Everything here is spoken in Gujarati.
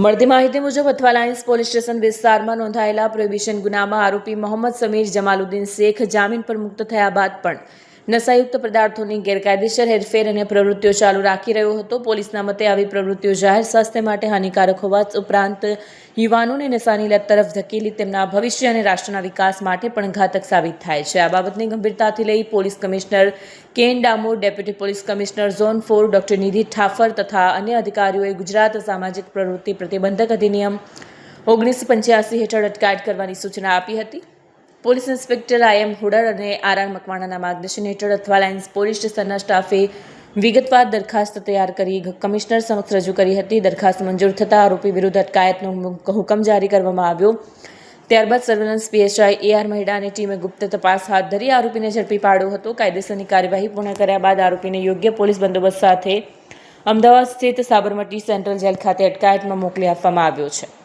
મળતી માહિતી મુજબ અથવા લાઇન્સ પોલીસ સ્ટેશન વિસ્તારમાં નોંધાયેલા પ્રોહિબિશન ગુનામાં આરોપી મોહમ્મદ સમીર જમાલુદ્દીન શેખ જામીન પર મુક્ત થયા બાદ પણ નશાયુક્ત પદાર્થોની ગેરકાયદેસર હેરફેર અને પ્રવૃત્તિઓ ચાલુ રાખી રહ્યો હતો. પોલીસના મતે આવી પ્રવૃત્તિઓ જાહેર સ્વાસ્થ્ય માટે હાનિકારક હોવા ઉપરાંત યુવાનોને નશાની લત તરફ ધકેલી તેમના ભવિષ્ય અને રાષ્ટ્રના વિકાસ માટે પણ ઘાતક સાબિત થાય છે. આ બાબતની ગંભીરતાથી લઈ police commissioner Ken Damor, deputy police commissioner zone 4 doctor Nidhi Thakkar તથા અન્ય અધિકારીઓએ ગુજરાત સામાજિક પ્રવૃત્તિ પ્રતિબંધક અધિનિયમ 1985 હેઠળ અટકાયત કરવાની સૂચના આપી હતી. પોલીસ ઇન્સ્પેક્ટર IM હુડર અને RR મકવાણાના માર્ગદર્શન હેઠળ અથવા લાઇન્સ પોલીસ સ્ટેશનના સ્ટાફે વિગતવાર દરખાસ્ત તૈયાર કરી કમિશનર સમક્ષ રજૂ કરી હતી. દરખાસ્ત મંજૂર થતાં આરોપી વિરુદ્ધ અટકાયતનો હુકમ જારી કરવામાં આવ્યો. ત્યારબાદ સર્વેલન્સ PSI AR મહેડાની ટીમે ગુપ્ત તપાસ હાથ ધરી આરોપીને ઝડપી પાડ્યો હતો. કાયદેસરની કાર્યવાહી પૂર્ણ કર્યા બાદ આરોપીને યોગ્ય પોલીસ બંદોબસ્ત સાથે અમદાવાદ સ્થિત સાબરમતી સેન્ટ્રલ જેલ ખાતે અટકાયતમાં મોકલી આપવામાં આવ્યો છે.